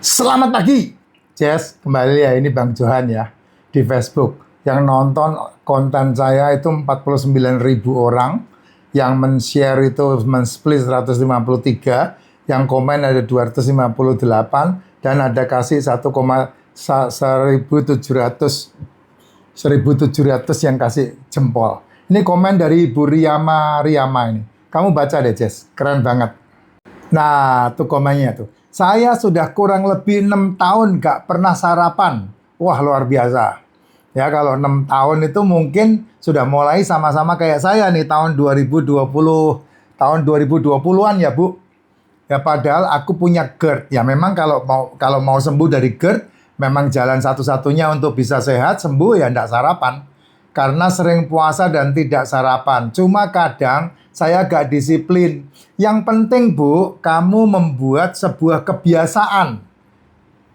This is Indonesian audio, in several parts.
Selamat pagi, Jess. Kembali ya, ini Bang Johan ya, di Facebook. Yang nonton konten saya itu 49.000 orang, yang men-share itu men-split 153, yang komen ada 258, dan ada kasih 1,1700 yang kasih jempol. Ini komen dari Ibu Riyama ini. Kamu baca deh, Jess. Keren banget. Nah, tuh komennya tuh. Saya sudah kurang lebih 6 tahun gak pernah sarapan. Wah, luar biasa. Ya, kalau 6 tahun itu mungkin sudah mulai sama-sama kayak saya nih, tahun 2020, tahun 2020-an ya, Bu. Ya, padahal aku punya GERD. Ya, memang kalau mau sembuh dari GERD, memang jalan satu-satunya untuk bisa sehat, sembuh ya enggak sarapan. Karena sering puasa dan tidak sarapan. Cuma kadang saya gak disiplin. Yang penting, Bu, kamu membuat sebuah kebiasaan.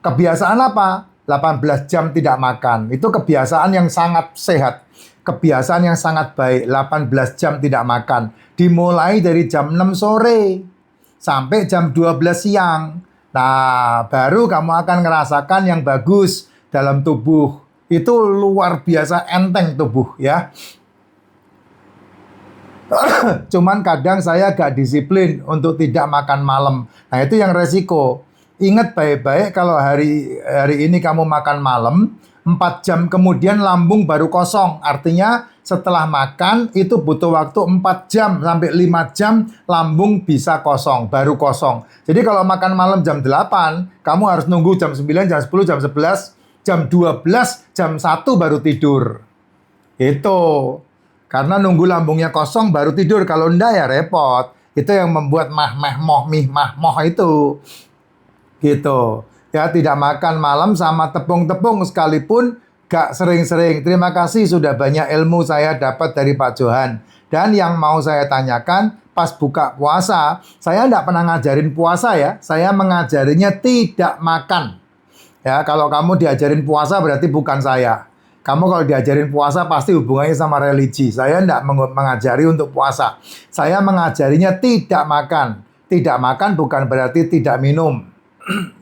Kebiasaan apa? 18 jam tidak makan. Itu kebiasaan yang sangat sehat. Kebiasaan yang sangat baik. 18 jam tidak makan. Dimulai dari jam 6 sore sampai jam 12 siang. Nah, baru kamu akan ngerasakan yang bagus dalam tubuh. Itu luar biasa enteng tubuh ya. Cuman kadang saya gak disiplin untuk tidak makan malam. Nah, itu yang resiko. Ingat baik-baik kalau hari ini kamu makan malam, 4 jam kemudian lambung baru kosong. Artinya setelah makan itu butuh waktu 4 jam sampai 5 jam lambung bisa kosong, baru kosong. Jadi kalau makan malam jam 8, kamu harus nunggu jam 9, jam 10, jam 11, jam 12, jam 1 baru tidur. Itu. Karena nunggu lambungnya kosong baru tidur. Kalau enggak ya repot. Itu yang membuat mih-mah-moh itu. Gitu. Ya, tidak makan malam sama tepung-tepung sekalipun gak sering-sering. Terima kasih sudah banyak ilmu saya dapat dari Pak Johan. Dan yang mau saya tanyakan, pas buka puasa, saya enggak pernah ngajarin puasa ya. Saya mengajarinya tidak makan. Ya, kalau kamu diajarin puasa berarti bukan saya. Kamu kalau diajarin puasa pasti hubungannya sama religi. Saya tidak mengajari untuk puasa. Saya mengajarinya tidak makan. Tidak makan bukan berarti tidak minum.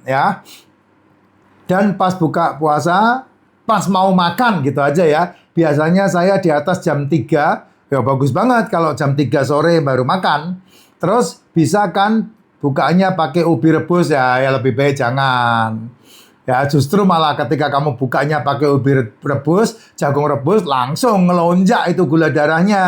Ya. Dan pas buka puasa, pas mau makan gitu aja ya. Biasanya saya di atas jam 3. Ya bagus banget kalau jam 3 sore baru makan. Terus bisa kan bukanya pakai ubi rebus ya lebih baik jangan. Ya justru malah ketika kamu bukanya pakai ubi rebus, jagung rebus, langsung ngelonjak itu gula darahnya.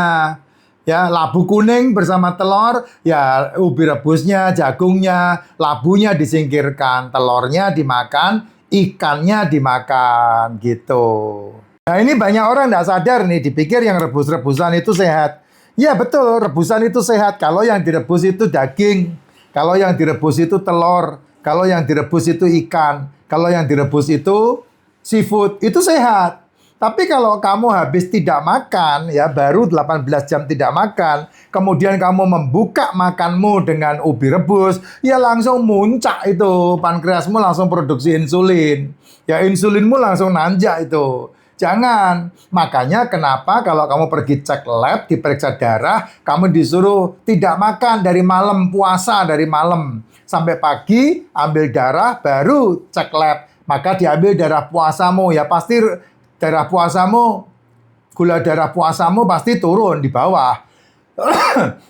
Ya, labu kuning bersama telur, ya ubi rebusnya, jagungnya, labunya disingkirkan, telurnya dimakan, ikannya dimakan, gitu. Nah ini banyak orang nggak sadar nih, dipikir yang rebus-rebusan itu sehat. Ya betul, rebusan itu sehat kalau yang direbus itu daging, kalau yang direbus itu telur, kalau yang direbus itu ikan, kalau yang direbus itu seafood, itu sehat. Tapi kalau kamu habis tidak makan, ya baru 18 jam tidak makan, kemudian kamu membuka makanmu dengan ubi rebus, ya langsung muncak itu, pankreasmu langsung produksi insulin. Ya insulinmu langsung nanjak itu. Jangan. Makanya kenapa kalau kamu pergi cek lab, diperiksa darah, kamu disuruh tidak makan dari malam, puasa dari malam. Sampai pagi, ambil darah, baru cek lab. Maka diambil darah puasamu. Ya pasti darah puasamu, gula darah puasamu pasti turun di bawah.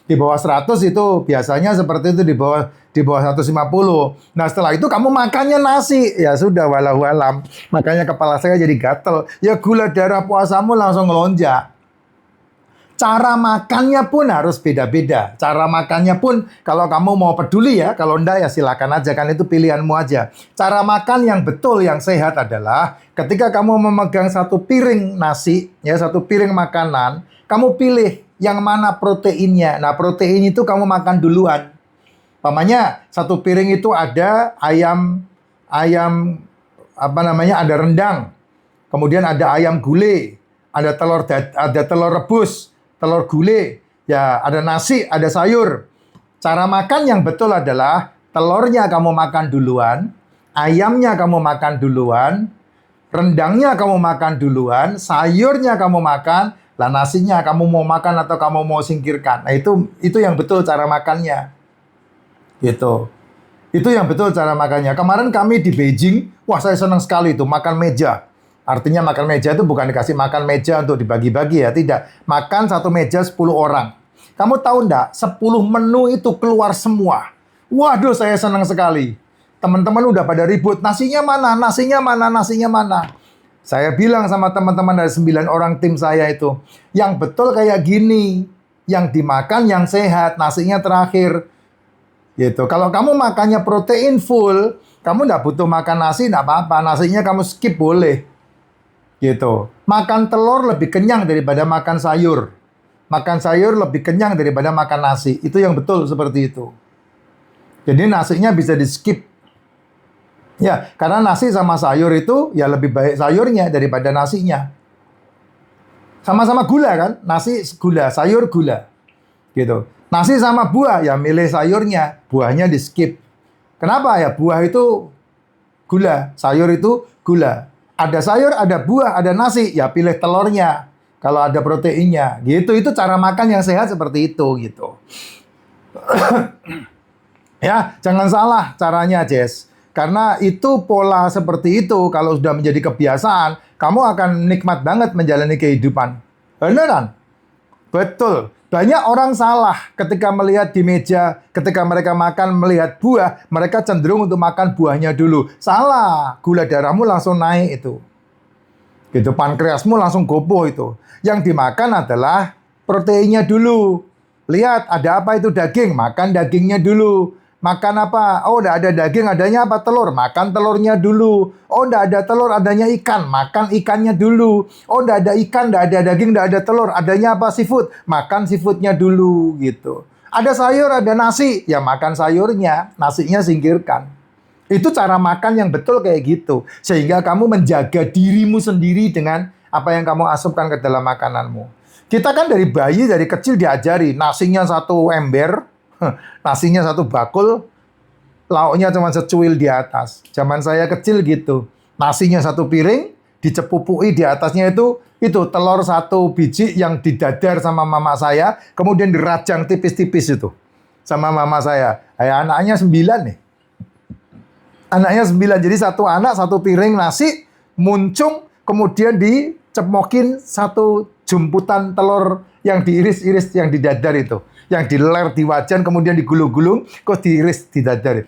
Di bawah 100 itu biasanya seperti itu, di bawah 150. Nah setelah itu kamu makannya nasi. Ya sudah, walau alam. Makanya kepala saya jadi gatel. Ya gula darah puasamu langsung ngelonjak. Cara makannya pun harus beda-beda. Cara makannya pun kalau kamu mau peduli ya, kalau enggak ya silakan aja, kan itu pilihanmu aja. Cara makan yang betul, yang sehat adalah ketika kamu memegang satu piring nasi, ya satu piring makanan, kamu pilih yang mana proteinnya. Nah, protein itu kamu makan duluan. Pamannya satu piring itu ada ayam ada rendang. Kemudian ada ayam gulai, ada telur rebus, telur gulai, ya ada nasi, ada sayur. Cara makan yang betul adalah telurnya kamu makan duluan, ayamnya kamu makan duluan, rendangnya kamu makan duluan, sayurnya kamu makan, lah nasinya kamu mau makan atau kamu mau singkirkan. Nah itu yang betul cara makannya. Gitu. Itu yang betul cara makannya. Kemarin kami di Beijing, wah saya senang sekali itu makan meja. Artinya makan meja itu bukan dikasih makan meja untuk dibagi-bagi ya, tidak. Makan satu meja 10 orang. Kamu tahu enggak, 10 menu itu keluar semua. Waduh, saya senang sekali. Teman-teman udah pada ribut, nasinya mana, nasinya mana, nasinya mana. Saya bilang sama teman-teman dari 9 orang tim saya itu, yang betul kayak gini, yang dimakan yang sehat, nasinya terakhir. Gitu. Kalau kamu makannya protein full, kamu nggak butuh makan nasi, nggak apa-apa. Nasinya kamu skip boleh. Gitu. Makan telur lebih kenyang daripada makan sayur. Makan sayur lebih kenyang daripada makan nasi. Itu yang betul seperti itu. Jadi nasinya bisa di skip. Ya, karena nasi sama sayur itu ya lebih baik sayurnya daripada nasinya. Sama-sama gula kan? Nasi gula, sayur gula. Gitu. Nasi sama buah, ya milih sayurnya. Buahnya di skip. Kenapa? Ya buah itu gula, sayur itu gula. Ada sayur, ada buah, ada nasi, ya pilih telurnya. Kalau ada proteinnya, gitu. Itu cara makan yang sehat seperti itu, gitu. Ya, jangan salah caranya, Jess. Karena itu pola seperti itu, kalau sudah menjadi kebiasaan, kamu akan nikmat banget menjalani kehidupan. Beneran? Betul. Banyak orang salah ketika melihat di meja, ketika mereka makan melihat buah, mereka cenderung untuk makan buahnya dulu. Salah, gula darahmu langsung naik itu. Gitu, pankreasmu langsung gopoh itu. Yang dimakan adalah proteinnya dulu. Lihat, ada apa itu daging? Makan dagingnya dulu. Makan apa? Oh, udah ada daging, adanya apa? Telur. Makan telurnya dulu. Oh, udah ada telur, adanya ikan. Makan ikannya dulu. Oh, udah ada ikan, udah ada daging, udah ada telur. Adanya apa? Seafood. Makan seafoodnya dulu, gitu. Ada sayur, ada nasi. Ya, makan sayurnya. Nasinya singkirkan. Itu cara makan yang betul kayak gitu. Sehingga kamu menjaga dirimu sendiri dengan apa yang kamu asupkan ke dalam makananmu. Kita kan dari bayi, dari kecil diajari. Nasinya satu ember. Nasinya satu bakul, lauknya cuma secuil di atas. Zaman saya kecil gitu. Nasinya satu piring, dicepupui di atasnya itu telur satu biji yang didadar sama mama saya, kemudian dirajang tipis-tipis itu sama mama saya. Anaknya 9 nih. Anaknya 9, jadi satu anak, satu piring nasi, muncung, kemudian dicemokin satu jemputan telur yang diiris-iris, yang didadar itu. Yang diler di wajan, kemudian digulung-gulung, kok diiris, didadar.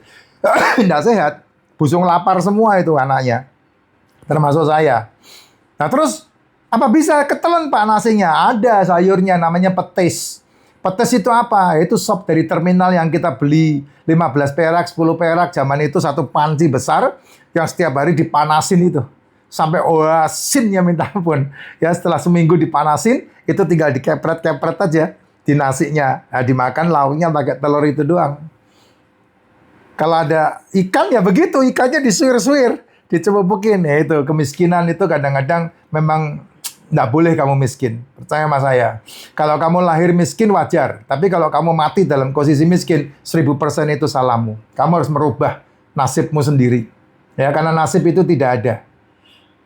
Nggak sehat. Busung lapar semua itu anaknya. Termasuk saya. Nah terus, apa bisa ketelan Pak nasinya? Ada sayurnya, namanya petis. Petis itu apa? Itu sop dari terminal yang kita beli 15 perak, 10 perak. Zaman itu satu panci besar, yang setiap hari dipanasin itu. Sampai asinnya minta ampun. Ya setelah seminggu dipanasin, itu tinggal dikepret-kepret aja di nasinya. Nah, dimakan lauknya pakai telur itu doang. Kalau ada ikan ya begitu, ikannya disuir-suir, dicepupukin. Ya itu, kemiskinan itu kadang-kadang memang nggak boleh kamu miskin. Percaya sama saya. Kalau kamu lahir miskin wajar, tapi kalau kamu mati dalam posisi miskin, 1000% itu salahmu. Kamu harus merubah nasibmu sendiri. Ya, karena nasib itu tidak ada.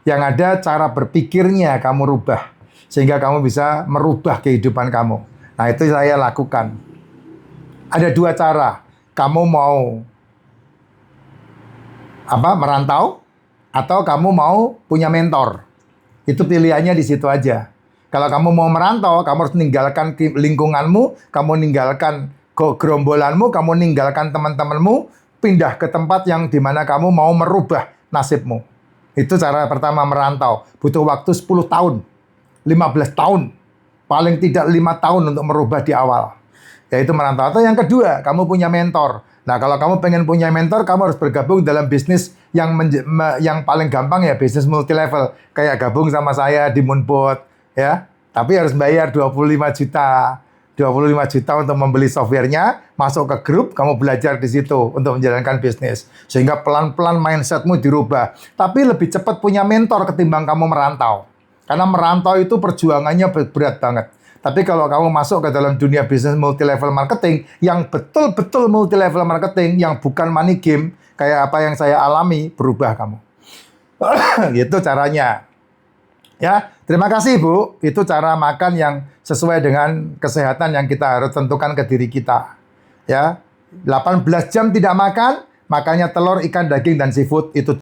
Yang ada cara berpikirnya kamu rubah, sehingga kamu bisa merubah kehidupan kamu. Nah, itu saya lakukan. Ada 2 cara. Kamu mau merantau, atau kamu mau punya mentor. Itu pilihannya di situ aja. Kalau kamu mau merantau, kamu harus meninggalkan lingkunganmu, kamu meninggalkan gerombolanmu, kamu meninggalkan teman-temanmu, pindah ke tempat yang dimana kamu mau merubah nasibmu. Itu cara pertama merantau. Butuh waktu 10 tahun, 15 tahun. Paling tidak 5 tahun untuk merubah di awal. Yaitu merantau. Atau yang kedua, kamu punya mentor. Nah, kalau kamu pengen punya mentor, kamu harus bergabung dalam bisnis yang paling gampang ya, bisnis multi-level. Kayak gabung sama saya di Moonbot. Ya. Tapi harus bayar 25 juta. 25 juta untuk membeli softwarenya, masuk ke grup, kamu belajar di situ untuk menjalankan bisnis. Sehingga pelan-pelan mindsetmu dirubah. Tapi lebih cepat punya mentor ketimbang kamu merantau. Karena merantau itu perjuangannya berat banget. Tapi kalau kamu masuk ke dalam dunia bisnis multi-level marketing, yang betul-betul multi-level marketing, yang bukan money game, kayak apa yang saya alami, berubah kamu. Gitu caranya. Ya, terima kasih Bu. Itu cara makan yang sesuai dengan kesehatan yang kita harus tentukan ke diri kita. Ya, 18 jam tidak makan, Makanya telur, ikan, daging, dan seafood itu